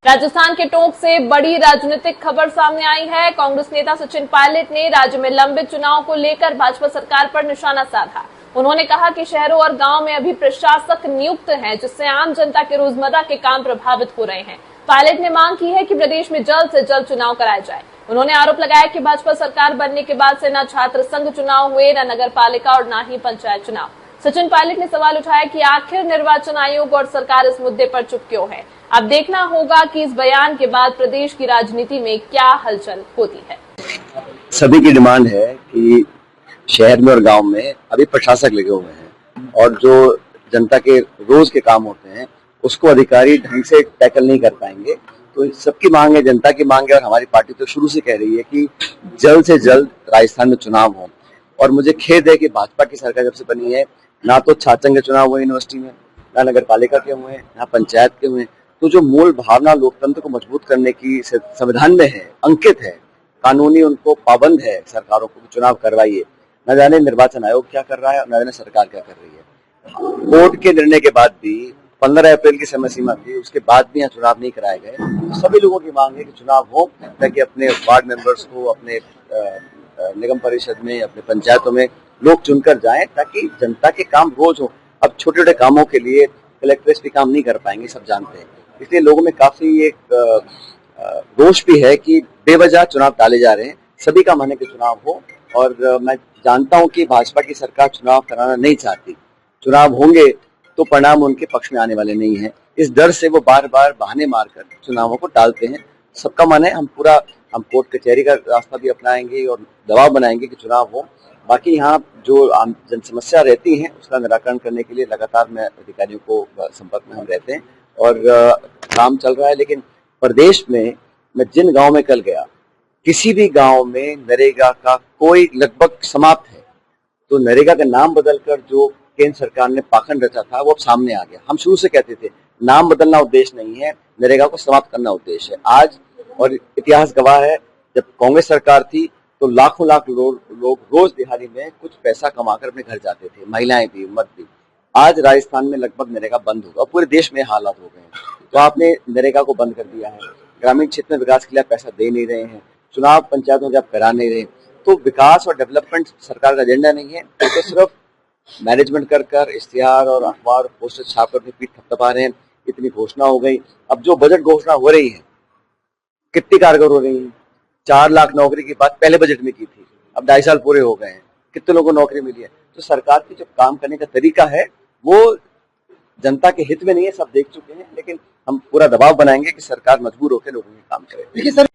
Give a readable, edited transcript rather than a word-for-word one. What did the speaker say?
राजस्थान के टोंक से बड़ी राजनीतिक खबर सामने आई है। कांग्रेस नेता सचिन पायलट ने राज्य में लंबित चुनाव को लेकर भाजपा सरकार पर निशाना साधा। उन्होंने कहा कि शहरों और गांव में अभी प्रशासक नियुक्त हैं, जिससे आम जनता के रोजमर्रा के काम प्रभावित हो रहे हैं। पायलट ने मांग की है कि प्रदेश में जल्द से जल्द चुनाव कराए जाए। उन्होंने आरोप लगाया कि भाजपा सरकार बनने के बाद से न छात्र संघ चुनाव हुए, न नगर पालिका और न ही पंचायत चुनाव। सचिन पायलट ने सवाल उठाया कि आखिर निर्वाचन आयोग और सरकार इस मुद्दे पर चुप क्यों है। अब देखना होगा कि इस बयान के बाद प्रदेश की राजनीति में क्या हलचल होती है। सभी की डिमांड है कि शहर में और गांव में अभी प्रशासक लगे हुए हैं और जो जनता के रोज के काम होते हैं उसको अधिकारी ढंग से टैकल नहीं कर पाएंगे। तो सबकी मांग है, जनता की मांग है और हमारी पार्टी तो शुरू से कह रही है कि जल्द से जल्द राजस्थान में चुनाव हो। और मुझे खेद है कि भाजपा की सरकार जब से बनी है ना तो छात्र संघ के चुनाव हुए यूनिवर्सिटी में, ना नगर पालिका के हुए, ना पंचायत के हुए। तो जो मूल भावना लोकतंत्र को मजबूत करने की संविधान में है, अंकित है, कानूनी उनको पाबंद है सरकारों को चुनाव करवाइए। न जाने निर्वाचन आयोग क्या कर रहा है और न जाने सरकार क्या कर रही है। कोर्ट के निर्णय के बाद भी 15 अप्रैल की समय सीमा थी, उसके बाद भी यहाँ चुनाव नहीं कराए गए। तो सभी लोगों की मांग है कि चुनाव हो ताकि अपने वार्ड मेंबर्स को अपने निगम परिषद में, अपने पंचायतों में लोग चुनकर जाएं ताकि जनता के काम रोज हो। अब छोटे छोटे कामों के लिए कलेक्टर्स भी काम नहीं कर पाएंगे, सब जानते हैं। इसलिए लोगों में काफी एक रोष भी है कि बेवजह चुनाव टाले जा रहे हैं। सभी का मन है कि चुनाव हो और मैं जानता हूं कि भाजपा की सरकार चुनाव कराना नहीं चाहती। चुनाव होंगे तो परिणाम उनके पक्ष में आने वाले नहीं है। इस डर से वो बार बार बहाने मारकर चुनावों को टालते हैं। सबका मन है, हम कोर्ट कचहरी का रास्ता भी अपनाएंगे और दबाव बनाएंगे कि चुनाव हो। बाकी यहाँ जो आम जन समस्या रहती है उसका निराकरण करने के लिए लगातार मैं अधिकारियों को संपर्क में हम रहते हैं और काम चल रहा है। लेकिन प्रदेश में मैं जिन गांव में कल गया, किसी भी गांव में नरेगा का कोई लगभग समाप्त है। तो नरेगा का नाम बदलकर जो केंद्र सरकार ने पाखंड रचा था वो अब सामने आ गया। हम शुरू से कहते थे नाम बदलना उद्देश्य नहीं है, नरेगा को समाप्त करना उद्देश्य है। आज और इतिहास गवाह है, जब कांग्रेस सरकार थी तो लाखों लाख लोग रोज दिहाड़ी में कुछ पैसा कमाकर अपने घर जाते थे, महिलाएं भी, मर्द भी। आज राजस्थान में लगभग नरेगा बंद होगा, पूरे देश में हालात हो गए हैं। तो आपने नरेगा को बंद कर दिया है, ग्रामीण क्षेत्र में विकास के लिए पैसा दे नहीं रहे हैं, चुनाव पंचायतों में आप करा नहीं रहे। तो विकास और डेवलपमेंट सरकार का एजेंडा नहीं है, तो सिर्फ मैनेजमेंट कर इश्तिहार और अखबार पोस्टर छाप कर पीठ थपथपा रहे हैं। इतनी घोषणा हो गई। अब जो बजट घोषणा हो रही है कितनी कारगर हो रही है। 4 लाख नौकरी की बात पहले बजट में की थी, अब 2.5 साल पूरे हो गए हैं, कितने लोगों को नौकरी मिली है। तो सरकार की जो काम करने का तरीका है वो जनता के हित में नहीं है, सब देख चुके हैं। लेकिन हम पूरा दबाव बनाएंगे कि सरकार मजबूर होकर लोगों के काम करे। देखिए सर,